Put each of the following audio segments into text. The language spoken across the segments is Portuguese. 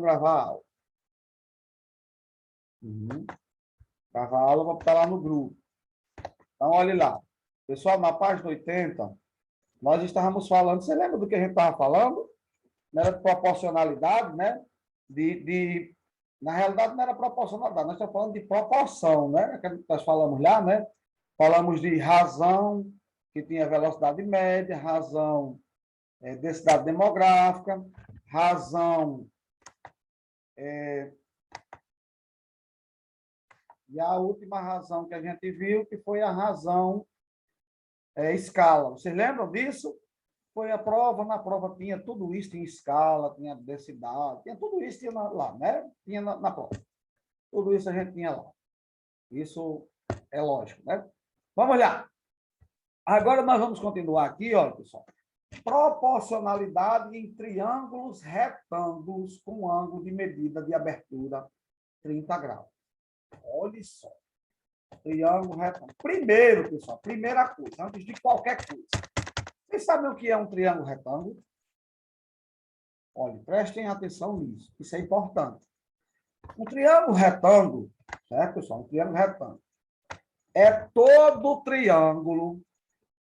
gravar a aula. Gravar a aula, vou botar lá no grupo. Então, olhe lá. Pessoal, na página 80, nós estávamos falando, você lembra do que a gente estava falando? Não era de proporcionalidade, né? Na realidade, não era proporcionalidade, nós estamos falando de proporção, né? Que nós falamos lá, né? Falamos de razão, que tinha velocidade média, razão densidade demográfica, razão... E a última razão que a gente viu, que foi a razão escala. Vocês lembram disso? Foi a prova, na prova tinha tudo isso, tinha escala, tinha densidade, tinha tudo isso tinha lá, né? Tinha na prova. Tudo isso a gente tinha lá. Isso é lógico, né? Vamos lá. Agora nós vamos continuar aqui, olha, pessoal. Proporcionalidade em triângulos retângulos com ângulo de medida de abertura 30 graus. Olha só. Triângulo retângulo. Primeiro, pessoal, primeira coisa, antes de qualquer coisa. Vocês sabem o que é um triângulo retângulo? Olha, prestem atenção nisso. Isso é importante. Um triângulo retângulo, certo, pessoal? Um triângulo retângulo é todo triângulo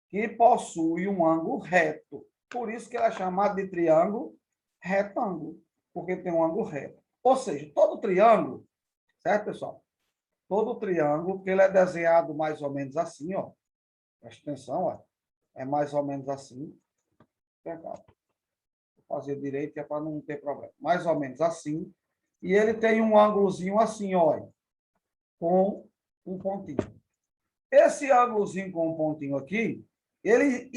que possui um ângulo reto. Por isso que ele é chamado de triângulo retângulo, porque tem um ângulo reto. Ou seja, todo triângulo, certo, pessoal? Todo triângulo, que ele é desenhado mais ou menos assim, ó. Presta atenção, ó. É mais ou menos assim. Vou fazer direito, que é para não ter problema. Mais ou menos assim. E ele tem um ângulozinho assim, ó. Com um pontinho. Esse ângulozinho com um pontinho aqui, ele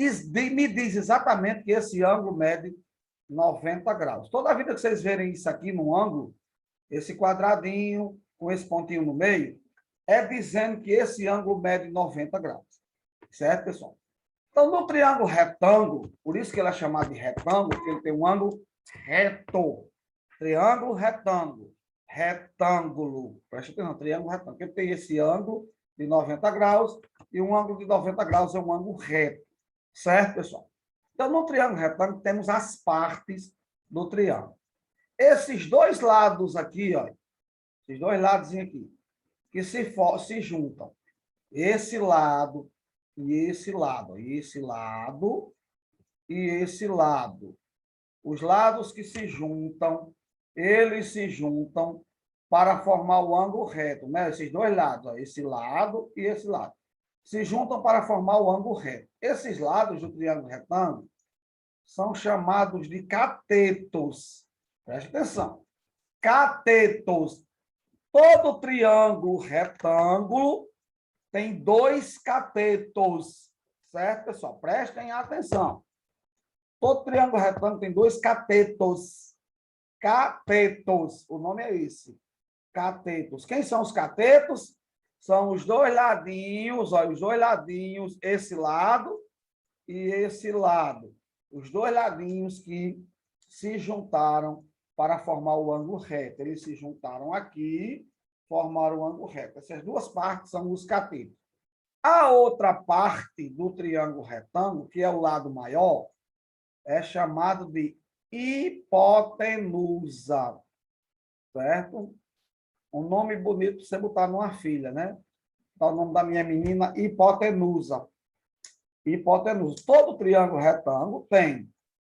me diz exatamente que esse ângulo mede 90 graus. Toda vida que vocês verem isso aqui no ângulo, esse quadradinho com esse pontinho no meio, é dizendo que esse ângulo mede 90 graus. Certo, pessoal? Então, no triângulo retângulo, por isso que ele é chamado de retângulo, porque ele tem um ângulo reto. Triângulo retângulo. Retângulo. Presta atenção, triângulo retângulo. Porque ele tem esse ângulo de 90 graus e um ângulo de 90 graus é um ângulo reto. Certo, pessoal? Então, no triângulo retângulo, temos as partes do triângulo. Esses dois lados aqui, ó, esses dois lados aqui, que se juntam. Esse lado e esse lado. Esse lado e esse lado. Os lados que se juntam, eles se juntam para formar o ângulo reto, né? Esses dois lados, ó, esse lado e esse lado. Se juntam para formar o ângulo reto. Esses lados do triângulo retângulo são chamados de catetos. Preste atenção. Catetos. Todo triângulo retângulo tem dois catetos. Certo, pessoal? Prestem atenção. Todo triângulo retângulo tem dois catetos. Catetos. O nome é esse. Catetos. Quem são os catetos? São os dois ladinhos, olha, os dois ladinhos, esse lado e esse lado. Os dois ladinhos que se juntaram para formar o ângulo reto. Eles se juntaram aqui, formaram o ângulo reto. Essas duas partes são os catetos. A outra parte do triângulo retângulo, que é o lado maior, é chamado de hipotenusa. Certo? Um nome bonito para você botar numa filha, né? Então, o nome da minha menina, hipotenusa. Hipotenusa. Todo triângulo retângulo tem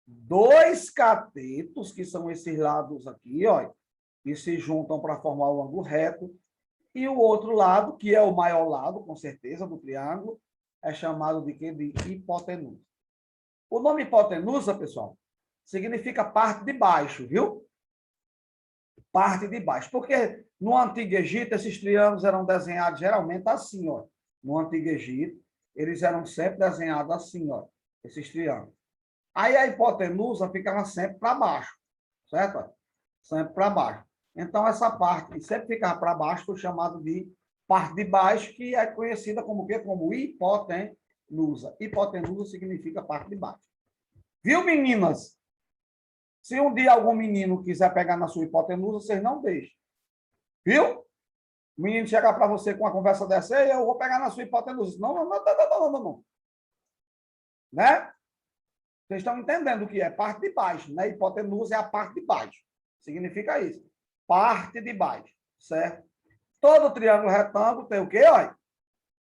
dois catetos, que são esses lados aqui, ó, que se juntam para formar o ângulo reto, e o outro lado, que é o maior lado, com certeza, do triângulo, é chamado de quê? De hipotenusa. O nome hipotenusa, pessoal, significa parte de baixo, viu? Parte de baixo. Porque no Antigo Egito, esses triângulos eram desenhados geralmente assim, ó. No Antigo Egito, eles eram sempre desenhados assim, ó, esses triângulos. Aí a hipotenusa ficava sempre para baixo, certo? Sempre para baixo. Então, essa parte que sempre ficava para baixo foi chamada de parte de baixo, que é conhecida como o quê? Como hipotenusa. Hipotenusa significa parte de baixo. Viu, meninas? Se um dia algum menino quiser pegar na sua hipotenusa, vocês não deixem. Viu? O menino chegar para você com uma conversa dessa, aí eu vou pegar na sua hipotenusa. Não, não, não, não, não, não, não. Né? Vocês estão entendendo o que é? Parte de baixo, né? Hipotenusa é a parte de baixo. Significa isso. Parte de baixo, certo? Todo triângulo retângulo tem o quê? Olha,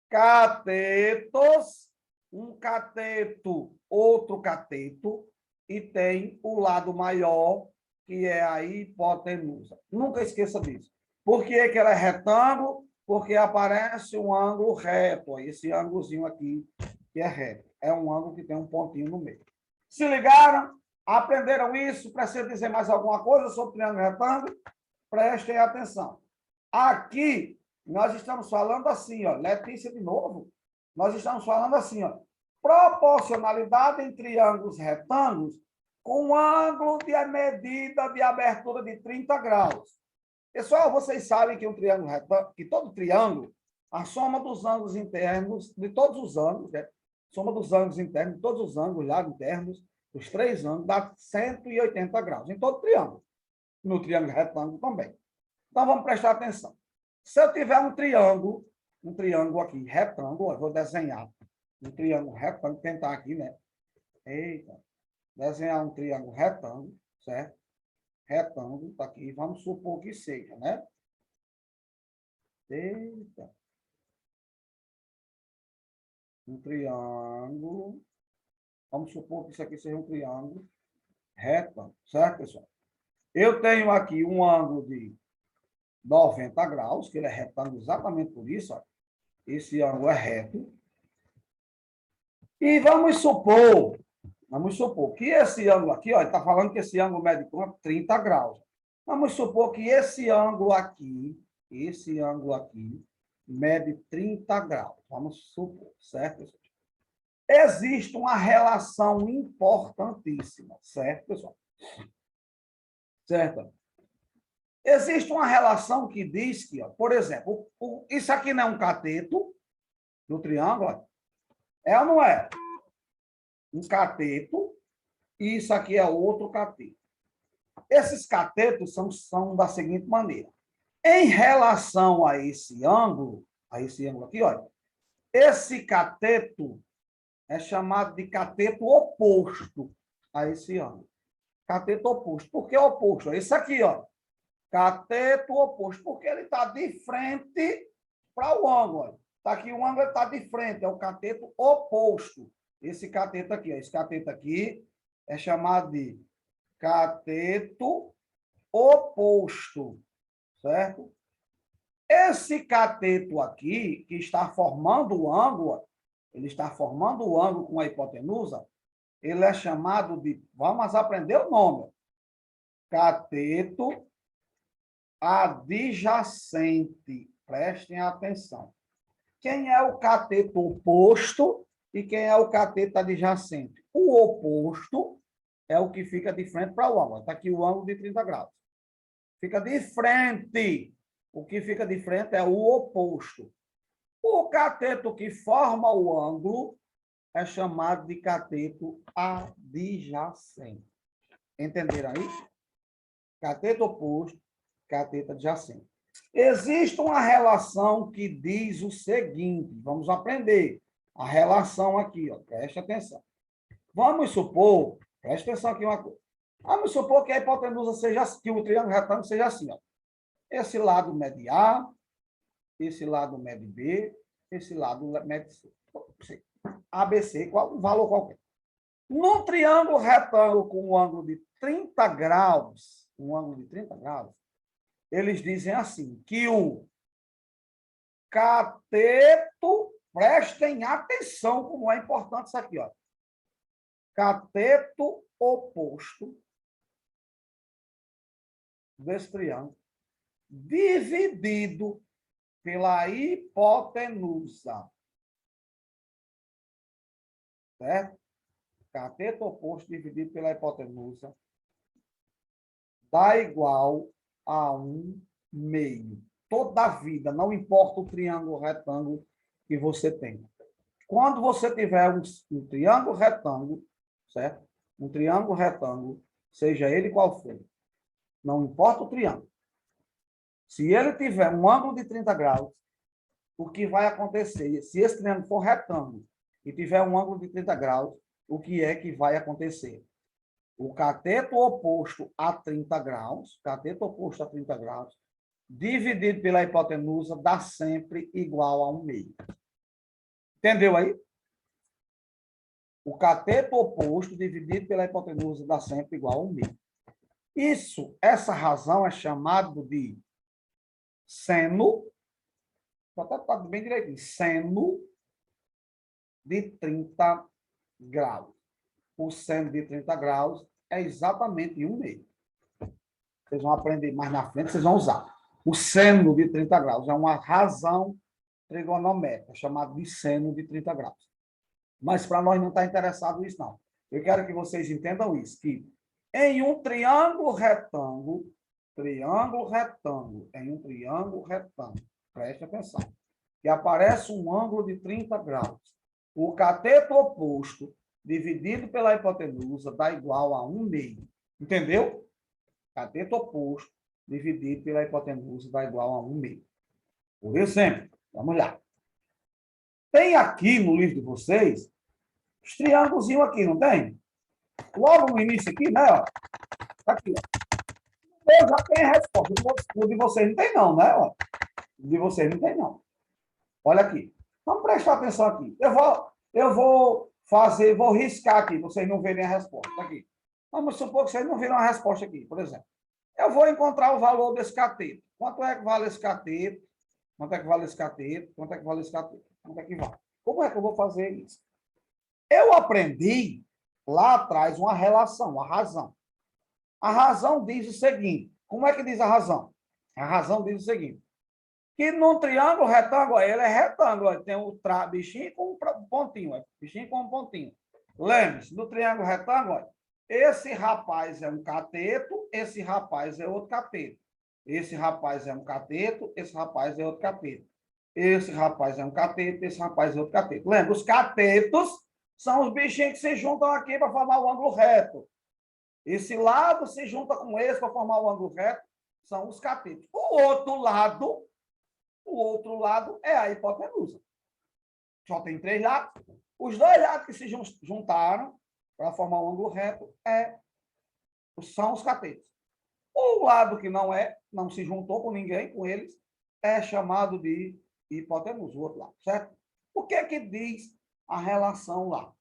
catetos, um cateto, outro cateto, e tem o lado maior, que é a hipotenusa. Nunca esqueça disso. Por que que ela é retângulo? Porque aparece um ângulo reto, esse ângulozinho aqui, que é reto. É um ângulo que tem um pontinho no meio. Se ligaram? Aprenderam isso? Precisa dizer mais alguma coisa sobre triângulo retângulo? Prestem atenção. Aqui, nós estamos falando assim, ó, Letícia de novo, nós estamos falando assim, ó, proporcionalidade em triângulos retângulos com ângulo de medida de abertura de 30 graus. Pessoal, vocês sabem que um triângulo retângulo, que todo triângulo, a soma dos ângulos internos, de todos os ângulos, né? Soma dos ângulos internos, de todos os ângulos lá internos, os três ângulos, dá 180 graus em todo triângulo. No triângulo retângulo também. Então, vamos prestar atenção. Se eu tiver um triângulo aqui, retângulo, eu vou desenhar um triângulo retângulo, tentar aqui, né? Eita. Desenhar um triângulo retângulo, certo? Retângulo, tá aqui, vamos supor que seja, né? Eita. Um triângulo. Vamos supor que isso aqui seja um triângulo retângulo, certo, pessoal? Eu tenho aqui um ângulo de 90 graus, que ele é retângulo exatamente por isso, ó. Esse ângulo é reto. E vamos supor que esse ângulo aqui, ó, ele está falando que esse ângulo mede quanto? 30 graus. Vamos supor que esse ângulo aqui, mede 30 graus. Vamos supor, certo, pessoal? Existe uma relação importantíssima, certo, pessoal? Certo? Existe uma relação que diz que, ó, por exemplo, isso aqui não é um cateto do triângulo, ó. É ou não é? Um cateto, e isso aqui é outro cateto. Esses catetos são da seguinte maneira. Em relação a esse ângulo aqui, olha, esse cateto é chamado de cateto oposto a esse ângulo. Cateto oposto. Por que oposto? Esse aqui, ó. Cateto oposto, porque ele está de frente para o ângulo. Está aqui, o ângulo está de frente, é o cateto oposto. Esse cateto aqui, ó, esse cateto aqui é chamado de cateto oposto, certo? Esse cateto aqui, que está formando o ângulo, ele está formando o ângulo com a hipotenusa, ele é chamado de, vamos aprender o nome, cateto adjacente. Prestem atenção. Quem é o cateto oposto e quem é o cateto adjacente? O oposto é o que fica de frente para o ângulo. Está aqui o ângulo de 30 graus. Fica de frente. O que fica de frente é o oposto. O cateto que forma o ângulo é chamado de cateto adjacente. Entenderam aí? Cateto oposto, cateto adjacente. Existe uma relação que diz o seguinte, vamos aprender a relação aqui, ó, preste atenção. Vamos supor, preste atenção aqui uma coisa. Vamos supor que a hipotenusa seja, que o triângulo retângulo seja assim, ó. Esse lado mede A, esse lado mede B, esse lado mede C. ABC, um valor qualquer. Num triângulo retângulo com um ângulo de 30 graus, eles dizem assim, que o cateto, prestem atenção como é importante isso aqui, ó. Cateto oposto desse triângulo, dividido pela hipotenusa. Certo? Cateto oposto dividido pela hipotenusa dá igual a 1/2. Toda a vida, não importa o triângulo retângulo que você tenha. Quando você tiver um triângulo retângulo, certo? Um triângulo retângulo, seja ele qual for, não importa o triângulo. Se ele tiver um ângulo de 30 graus, o que vai acontecer? Se esse triângulo for retângulo e tiver um ângulo de 30 graus, o que é que vai acontecer? O cateto oposto a 30 graus, dividido pela hipotenusa, dá sempre igual a 1/2. Entendeu aí? O cateto oposto dividido pela hipotenusa dá sempre igual a 1/2. Essa razão é chamada de seno, está bem direitinho, seno de 30 graus. O seno de 30 graus é exatamente 1/2. Vocês vão aprender mais na frente, vocês vão usar. O seno de 30 graus é uma razão trigonométrica, chamada de seno de 30 graus. Mas para nós não está interessado nisso, não. Eu quero que vocês entendam isso, que em um triângulo retângulo, preste atenção, que aparece um ângulo de 30 graus. O cateto oposto, dividido pela hipotenusa, dá igual a 1/2. Entendeu? Cateto oposto, dividido pela hipotenusa, dá igual a 1/2. Por exemplo, vamos lá. Tem aqui no livro de vocês os triângulos aqui, não tem? Logo no início aqui, né? Ó. Aqui, ó. Eu já tenho a resposta. O de vocês não tem, não, né? Ó. O de vocês não tem, não. Olha aqui. Vamos prestar atenção aqui. Eu vou riscar aqui, vocês não verem a resposta. Aqui. Vamos supor que vocês não viram a resposta aqui, por exemplo. Eu vou encontrar o valor desse cateto. Quanto é que vale esse cateto? Quanto é que vale esse cateto? Quanto é que vale esse cateto? Quanto é que vale? Como é que eu vou fazer isso? Eu aprendi lá atrás uma relação, uma razão. A razão diz o seguinte. Como é que diz a razão? A razão diz o seguinte. Que num triângulo retângulo, ele é retângulo, tem o bichinho com um pontinho, bichinho com um pontinho. Lembre-se, no triângulo retângulo, esse rapaz é um cateto, esse rapaz é outro cateto. Esse rapaz é um cateto, esse rapaz é outro cateto. Esse rapaz é um cateto, esse rapaz é outro cateto. Lembra, os catetos são os bichinhos que se juntam aqui para formar o ângulo reto. Esse lado se junta com esse para formar o ângulo reto, são os catetos. O outro lado é a hipotenusa. Só tem 3 lados. Os 2 lados que se juntaram para formar o ângulo reto são os catetos. O lado que não se juntou com ninguém, com eles, é chamado de hipotenusa, o outro lado, certo? O que é que diz a relação lá?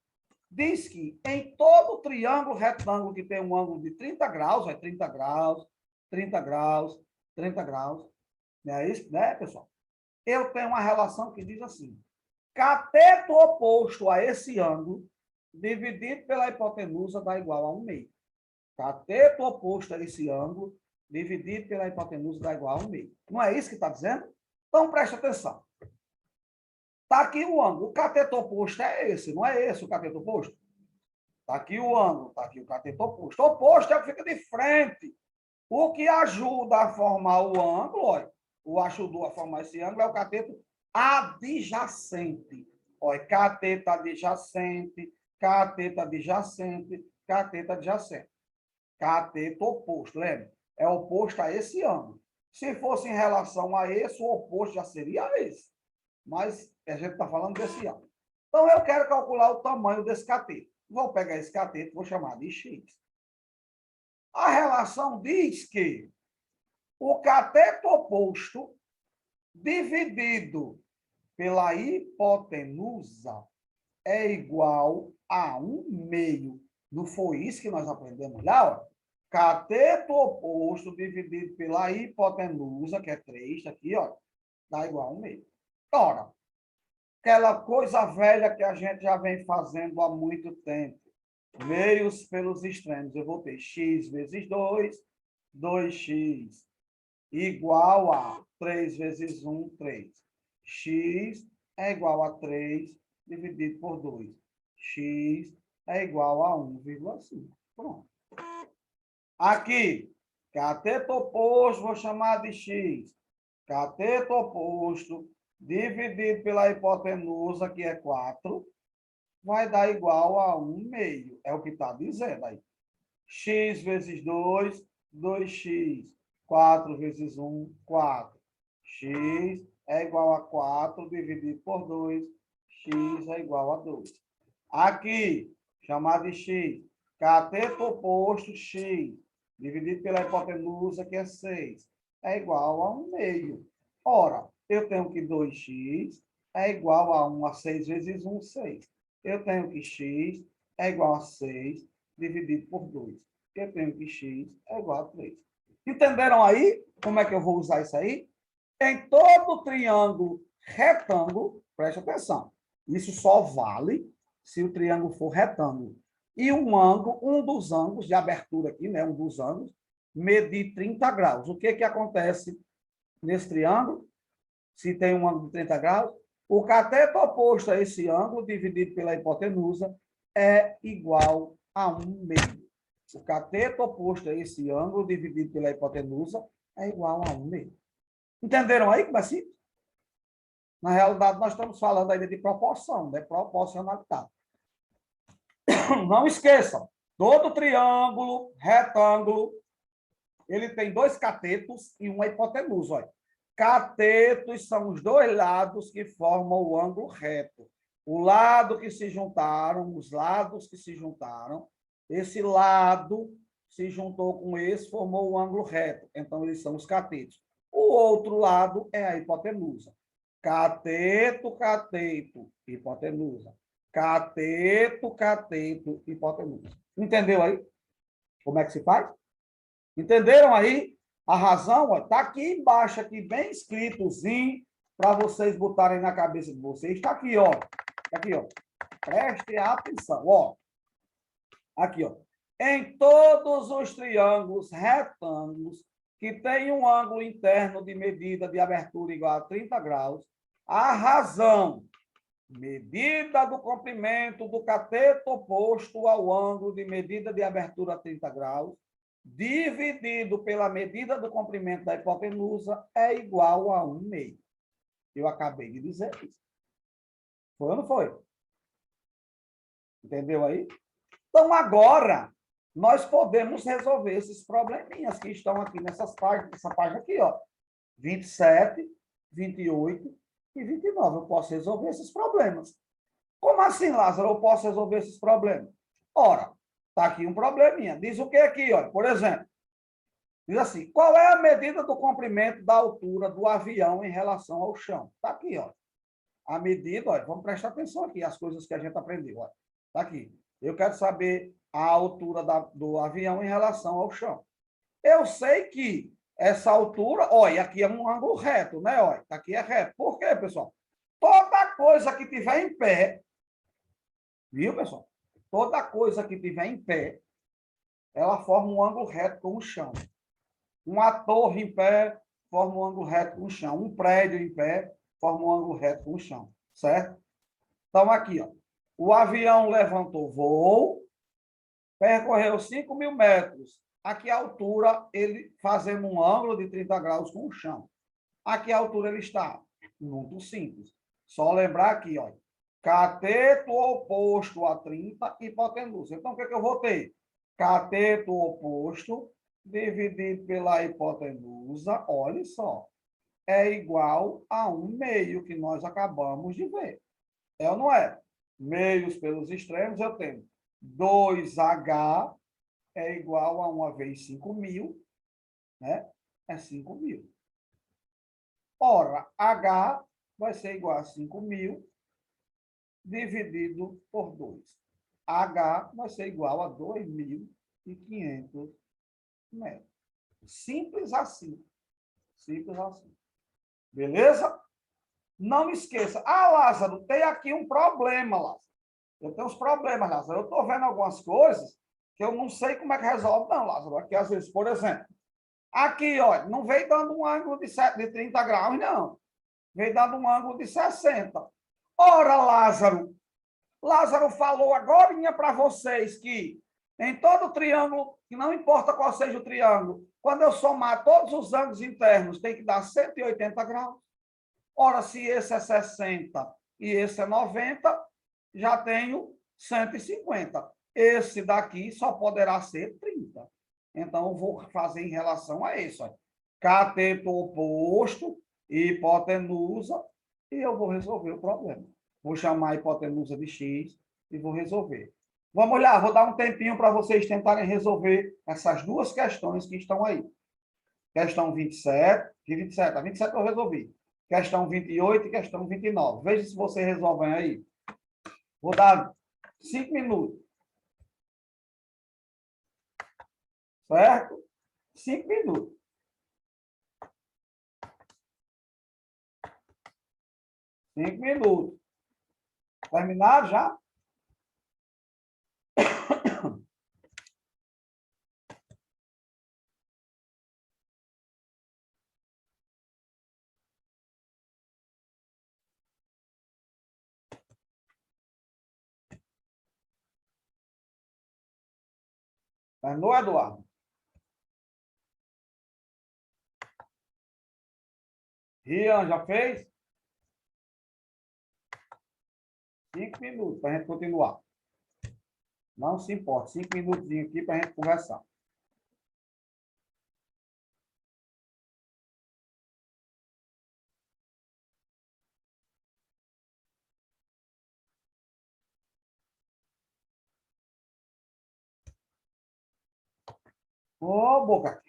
Diz que em todo triângulo retângulo que tem um ângulo de 30 graus, 30 graus, 30 graus, 30 graus, não é isso, né, pessoal? Eu tenho uma relação que diz assim, cateto oposto a esse ângulo, dividido pela hipotenusa, dá igual a 1/2. Cateto oposto a esse ângulo, dividido pela hipotenusa, dá igual a 1/2. Não é isso que está dizendo? Então, preste atenção. Está aqui o ângulo. O cateto oposto é esse, não é esse o cateto oposto? Está aqui o ângulo, está aqui o cateto oposto. O oposto é o que fica de frente. O que ajuda a formar o ângulo, olha, o ajudou a formar esse ângulo é o cateto adjacente. Olha, cateto adjacente, cateto adjacente, cateto adjacente. Cateto oposto, lembra? É oposto a esse ângulo. Se fosse em relação a esse, o oposto já seria esse. Mas a gente está falando desse ângulo. Então, eu quero calcular o tamanho desse cateto. Vou pegar esse cateto, vou chamar de x. A relação diz que o cateto oposto dividido pela hipotenusa é igual a 1/2. Não foi isso que nós aprendemos lá? Ó? Cateto oposto dividido pela hipotenusa, que é 3, aqui, ó, dá igual a 1/2. Ora, aquela coisa velha que a gente já vem fazendo há muito tempo. Meios pelos extremos. Eu vou ter x vezes 2, 2x, igual a 3 vezes 1, 3. X é igual a 3 dividido por 2. X é igual a 1,5. Pronto. Aqui, cateto oposto, vou chamar de x. Cateto oposto dividido pela hipotenusa, que é 4, vai dar igual a 1/2. É o que está dizendo aí. X vezes 2, 2x. 4 vezes 1, 4. X é igual a 4 dividido por 2. X é igual a 2. Aqui, chamar de x. Cateto oposto x, dividido pela hipotenusa, que é 6, é igual a 1/2. Ora, eu tenho que 2x é igual a 1 a 6 vezes 1, 6. Eu tenho que x é igual a 6 dividido por 2. Eu tenho que x é igual a 3. Entenderam aí como é que eu vou usar isso aí? Em todo triângulo retângulo, preste atenção, isso só vale se o triângulo for retângulo. E um dos ângulos de abertura aqui, né, um dos ângulos, medir 30 graus. O que acontece nesse triângulo? Se tem um ângulo de 30 graus, o cateto oposto a esse ângulo, dividido pela hipotenusa, é igual a 1/2. O cateto oposto a esse ângulo, dividido pela hipotenusa, é igual a 1/2. Entenderam aí como é simples? Na realidade, nós estamos falando ainda de proporção, né? Proporcionalidade. Não esqueçam, todo triângulo, retângulo, ele tem dois catetos e uma hipotenusa. Olha. Catetos são os dois lados que formam o ângulo reto. O lado que se juntaram, os lados que se juntaram, esse lado se juntou com esse, formou o ângulo reto. Então, eles são os catetos. O outro lado é a hipotenusa. Cateto, cateto, hipotenusa. Cateto, cateto, hipotenusa. Entendeu aí? Como é que se faz? Entenderam aí? A razão está aqui embaixo, aqui bem escritozinho, para vocês botarem na cabeça de vocês. Está aqui, ó. Aqui, ó. Preste atenção, ó. Aqui, ó. Em todos os triângulos retângulos que têm um ângulo interno de medida de abertura igual a 30 graus, a razão, medida do comprimento do cateto oposto ao ângulo de medida de abertura a 30 graus, dividido pela medida do comprimento da hipotenusa, é igual a 1/2. Eu acabei de dizer isso. Foi ou não foi? Entendeu aí? Então, agora, nós podemos resolver esses probleminhas que estão aqui nessas páginas, essa página aqui, ó. 27, 28 e 29. Eu posso resolver esses problemas. Como assim, Lázaro, eu posso resolver esses problemas? Ora, está aqui um probleminha. Diz o que aqui, ó? Por exemplo, diz assim, qual é a medida do comprimento da altura do avião em relação ao chão? Está aqui, ó. A medida, ó, vamos prestar atenção aqui, as coisas que a gente aprendeu. Está aqui. Eu quero saber a altura do avião em relação ao chão. Eu sei que essa altura, olha, aqui é um ângulo reto, né? Olha, aqui é reto. Por quê, pessoal? Toda coisa que tiver em pé, viu, pessoal? Toda coisa que tiver em pé, ela forma um ângulo reto com o chão. Uma torre em pé forma um ângulo reto com o chão. Um prédio em pé forma um ângulo reto com o chão, certo? Então, aqui, ó. O avião levantou voo, percorreu 5.000 metros. Aqui a altura, ele fazendo um ângulo de 30 graus com o chão. Aqui a altura ele está. Muito simples. Só lembrar aqui, ó. Cateto oposto a 30, hipotenusa. Então, o que eu vou ter? Cateto oposto dividido pela hipotenusa, olha só, é igual a 1/2, que nós acabamos de ver. É ou não é? Meios pelos extremos, eu tenho 2H é igual a 1 vezes 5.000, né? É 5.000. Ora, H vai ser igual a 5.000 dividido por 2. H vai ser igual a 2.500 metros. Simples assim. Simples assim. Beleza? Não esqueça. Ah, Lázaro, tem aqui um problema, Lázaro. Eu tenho uns problemas, Lázaro. Eu estou vendo algumas coisas que eu não sei como é que resolve, não, Lázaro. Aqui, às vezes, por exemplo, aqui, ó, não veio dando um ângulo de 30 graus, não. Veio dando um ângulo de 60. Ora, Lázaro, Lázaro falou agora para vocês que em todo triângulo, que não importa qual seja o triângulo, quando eu somar todos os ângulos internos, tem que dar 180 graus. Ora, se esse é 60 e esse é 90, já tenho 150. Esse daqui só poderá ser 30. Então, eu vou fazer em relação a isso. Ó. Cateto oposto, hipotenusa, e eu vou resolver o problema. Vou chamar a hipotenusa de x e vou resolver. Vamos lá, vou dar um tempinho para vocês tentarem resolver essas duas questões que estão aí. Questão 27, de 27, a 27 eu resolvi. Questão 28 e questão 29. Veja se vocês resolvem aí. Vou dar 5 minutos. Certo? 5 minutos. Cinco minutos. Terminaram já? Terminou, Eduardo? Rian, já fez? 5 minutos para a gente continuar. Não se importa. 5 minutinhos aqui para a gente conversar. Ô, boca.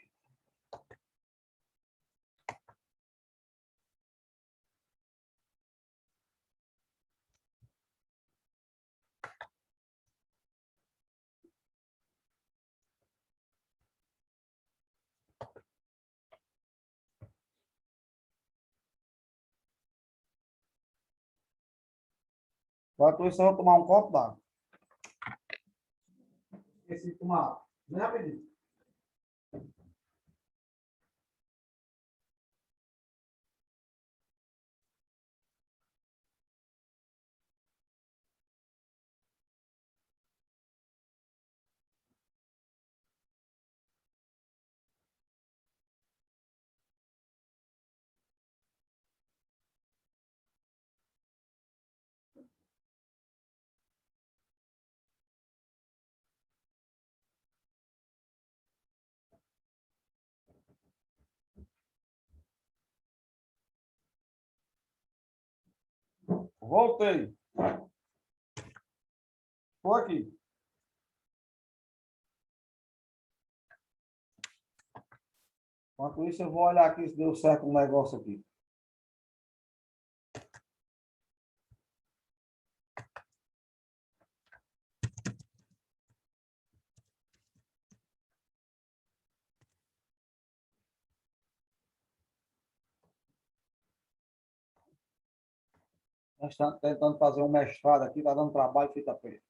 Enquanto isso, eu vou tomar um copo d'água. Esqueci de tomar água. Não é, menino? Voltei. Estou aqui. Enquanto isso, eu vou olhar aqui se deu certo um negócio aqui. Nós estamos tentando fazer um mestrado aqui, está dando trabalho, fica feio.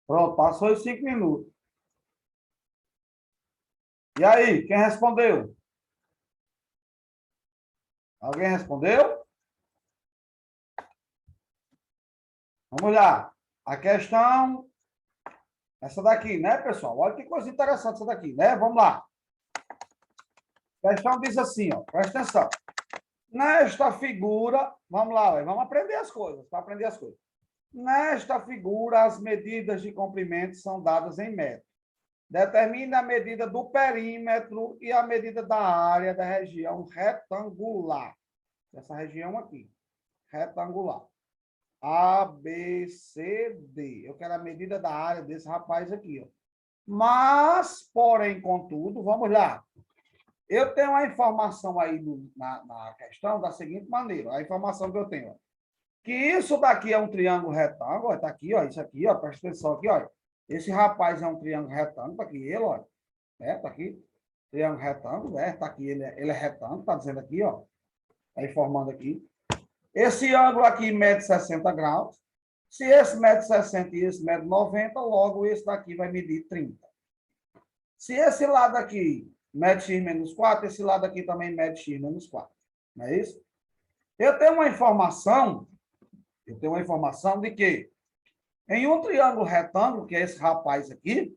Pronto, passou os 5 minutos. E aí, quem respondeu? Alguém respondeu? Vamos lá. A questão, essa daqui, né, pessoal? Olha que coisa interessante essa daqui, né? Vamos lá. A questão diz assim, ó, presta atenção. Nesta figura, vamos lá, vamos aprender as coisas, para aprender as coisas. Nesta figura, as medidas de comprimento são dadas em metros. Determine a medida do perímetro e a medida da área da região retangular. Essa região aqui, retangular. A, B, C, D. Eu quero a medida da área desse rapaz aqui, ó. Mas, porém, contudo, vamos lá. Eu tenho a informação aí na questão da seguinte maneira. A informação que eu tenho, ó, que isso daqui é um triângulo retângulo, está aqui, ó, isso aqui, ó, presta atenção aqui, ó. Esse rapaz é um triângulo retângulo, está aqui ele, ó. Está aqui, triângulo retângulo, está aqui, ele é retângulo, está dizendo aqui, ó. Está informando aqui. Esse ângulo aqui mede 60 graus. Se esse mede 60 e esse mede 90, logo esse daqui vai medir 30. Se esse lado aqui mede x menos 4, esse lado aqui também mede x menos 4. Não é isso? Eu tenho uma informação de que em um triângulo retângulo, que é esse rapaz aqui,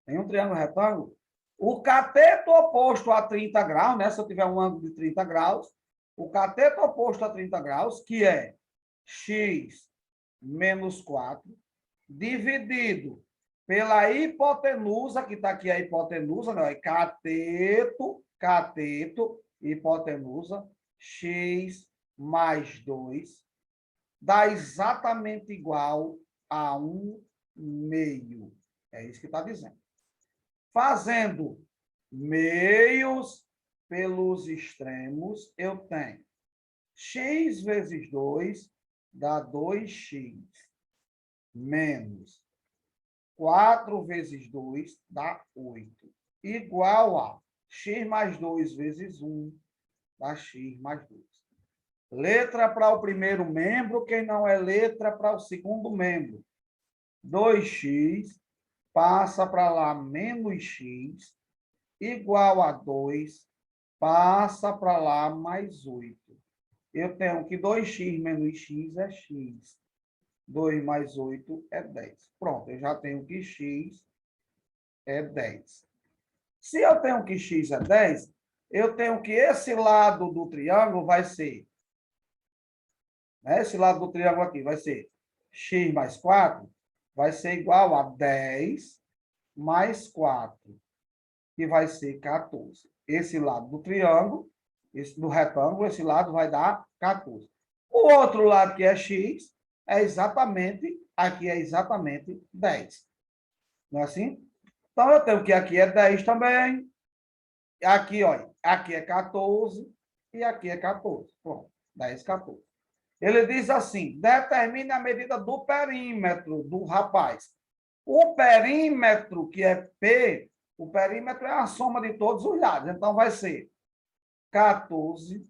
em um triângulo retângulo, o cateto oposto a 30 graus, né? Se eu tiver um ângulo de 30 graus, o cateto oposto a 30 graus, que é x menos 4, dividido pela hipotenusa, que está aqui a hipotenusa, né? Cateto, hipotenusa, x mais 2, dá exatamente igual a 1 meio. É isso que está dizendo. Fazendo meios pelos extremos, eu tenho x vezes 2 dá 2x, menos 4 vezes 2 dá 8, igual a x mais 2 vezes 1 dá x mais 2. Letra para o primeiro membro, quem não é letra para o segundo membro. 2x passa para lá menos x, igual a 2, passa para lá mais 8. Eu tenho que 2x menos x é x. 2 mais 8 é 10. Pronto, eu já tenho que x é 10. Se eu tenho que x é 10, eu tenho que esse lado do triângulo vai ser, né? Esse lado do triângulo aqui vai ser x mais 4, vai ser igual a 10 mais 4, que vai ser 14. Esse lado do triângulo, do retângulo, esse lado vai dar 14. O outro lado, que é x, é exatamente, aqui é exatamente 10. Não é assim? Então, eu tenho que aqui é 10 também. Aqui, olha, aqui é 14 e aqui é 14. Pronto, 10, 14. Ele diz assim, determine a medida do perímetro do rapaz. O perímetro, que é P, o perímetro é a soma de todos os lados. Então, vai ser 14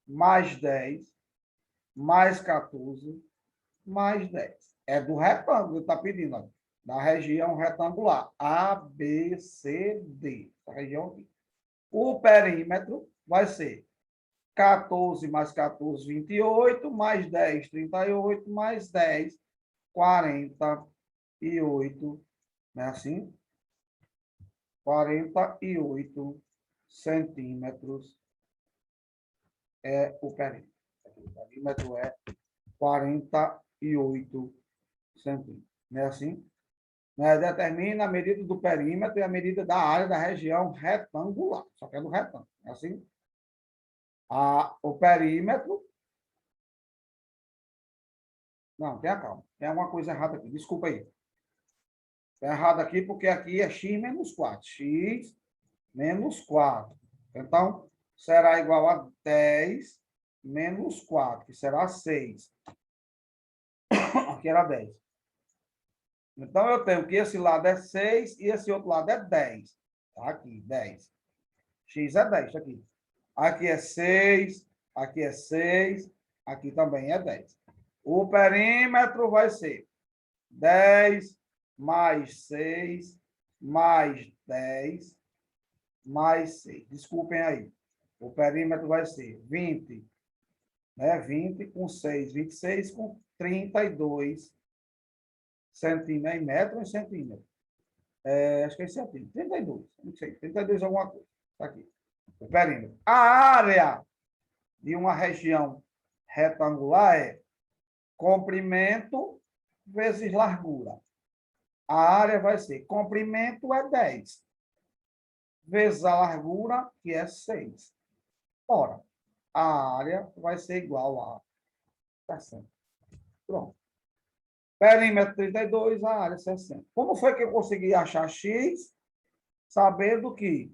mais 10 mais 14 mais 10. É do retângulo, está pedindo, ó, da região retangular. A, B, C, D. Essa região aqui. O perímetro vai ser 14 mais 14, 28, mais 10, 38, mais 10, 48, não é assim? 48 centímetros é o perímetro. O perímetro é 48 centímetros. Não é assim? Determina a medida do perímetro e a medida da área da região retangular. Só que é do retângulo. É assim? O perímetro... Não, tenha calma. Tem alguma coisa errada aqui. Desculpa aí. Está errado aqui porque aqui é x menos 4. X menos 4. Então, será igual a 10 menos 4, que será 6. Aqui era 10. Então, eu tenho que esse lado é 6 e esse outro lado é 10. Tá aqui, 10. X é 10, tá aqui. Aqui é 6, aqui é 6, aqui também é 10. O perímetro vai ser 10 mais 6 mais 10 mais 6. Desculpem aí. O perímetro vai ser 20, né? 20 com 6, 26 com 32 centímetros, em metro ou em centímetro? Acho que é em centímetro. 32, não sei. 32 alguma coisa. Está aqui. O perímetro. A área de uma região retangular é comprimento vezes largura. A área vai ser comprimento é 10, vezes a largura, que é 6. Ora, a área vai ser igual a 60. Pronto. Perímetro 32, a área 60. Como foi que eu consegui achar x? Sabendo que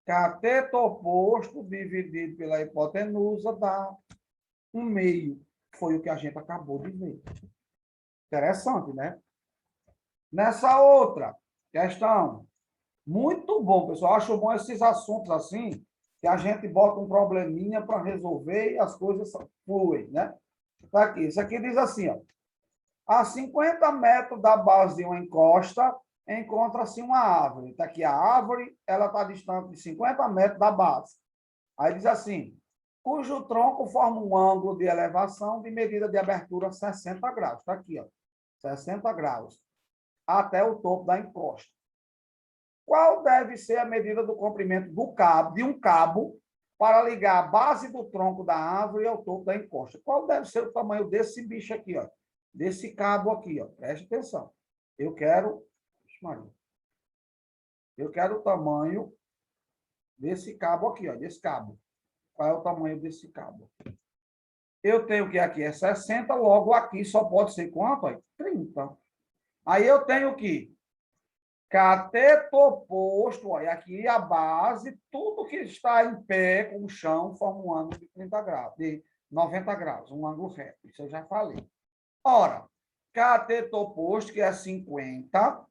cateto oposto dividido pela hipotenusa dá 1/2. Foi o que a gente acabou de ver. Interessante, né? Nessa outra questão, muito bom, pessoal. Acho bom esses assuntos assim, que a gente bota um probleminha para resolver e as coisas fluem, né? Tá aqui. Isso aqui diz assim, ó. A 50 metros da base de uma encosta, encontra-se uma árvore. Está aqui a árvore, ela está distante de 50 metros da base. Aí diz assim, cujo tronco forma um ângulo de elevação de medida de abertura 60 graus. Está aqui, ó, 60 graus, até o topo da encosta. Qual deve ser a medida do comprimento do cabo, de um cabo, para ligar a base do tronco da árvore ao topo da encosta? Qual deve ser o tamanho desse bicho aqui, ó? Desse cabo aqui, ó. Preste atenção. Eu quero o tamanho desse cabo aqui, ó, desse cabo. Qual é o tamanho desse cabo? Eu tenho que aqui é 60, logo aqui só pode ser quanto? 30. Aí eu tenho que cateto oposto, olha, aqui a base, tudo que está em pé com o chão forma um ângulo de 30 graus, de 90 graus, um ângulo reto. Isso eu já falei. Ora, cateto oposto, que é 50,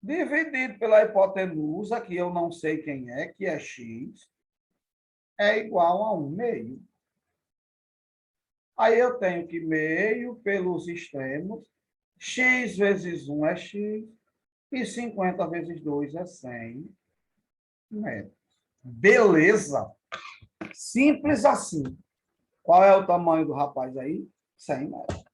dividido pela hipotenusa, que eu não sei quem é, que é x, é igual a 1/2. Aí eu tenho que meio pelos extremos, x vezes 1 é x, e 50 vezes 2 é 100 metros. Beleza? Simples assim. Qual é o tamanho do rapaz aí? 100 metros.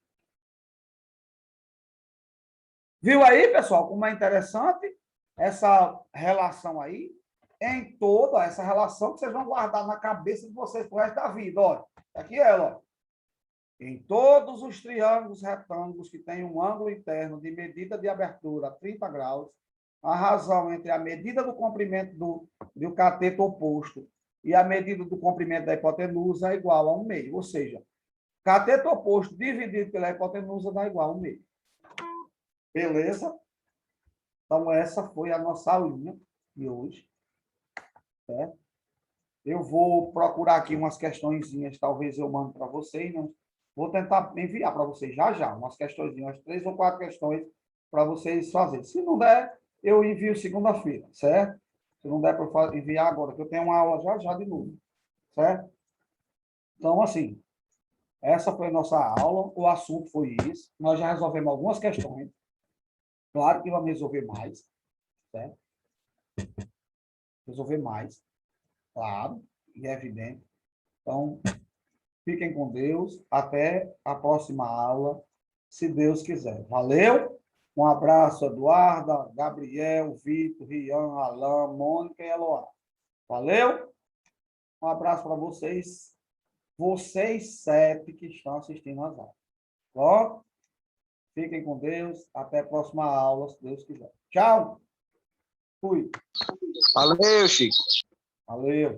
Viu aí, pessoal, como é interessante essa relação aí? Em toda essa relação que vocês vão guardar na cabeça de vocês pro resto da vida. Olha, aqui ela, ó. Em todos os triângulos retângulos que têm um ângulo interno de medida de abertura 30 graus, a razão entre a medida do comprimento do cateto oposto e a medida do comprimento da hipotenusa é igual a 1/2. Ou seja, cateto oposto dividido pela hipotenusa dá igual a 1/2. Beleza? Então, essa foi a nossa aulinha de hoje. Certo? Eu vou procurar aqui umas questõezinhas, talvez eu mando para vocês, né? Vou tentar enviar para vocês já, umas questões, umas 3 ou 4 questões para vocês fazerem. Se não der, eu envio segunda-feira, certo? Se não der para enviar agora, que eu tenho uma aula já de novo, certo? Então, assim, essa foi a nossa aula, o assunto foi isso. Nós já resolvemos algumas questões. Claro que vamos resolver mais, certo? Resolver mais, claro, e é evidente. Então, fiquem com Deus. Até a próxima aula, se Deus quiser. Valeu? Um abraço, Eduarda, Gabriel, Vitor, Rian, Alain, Mônica e Eloá. Valeu? Um abraço para vocês. Vocês 7 que estão assistindo às aulas. Ó, fiquem com Deus. Até a próxima aula, se Deus quiser. Tchau. Fui. Valeu, Chico. Valeu.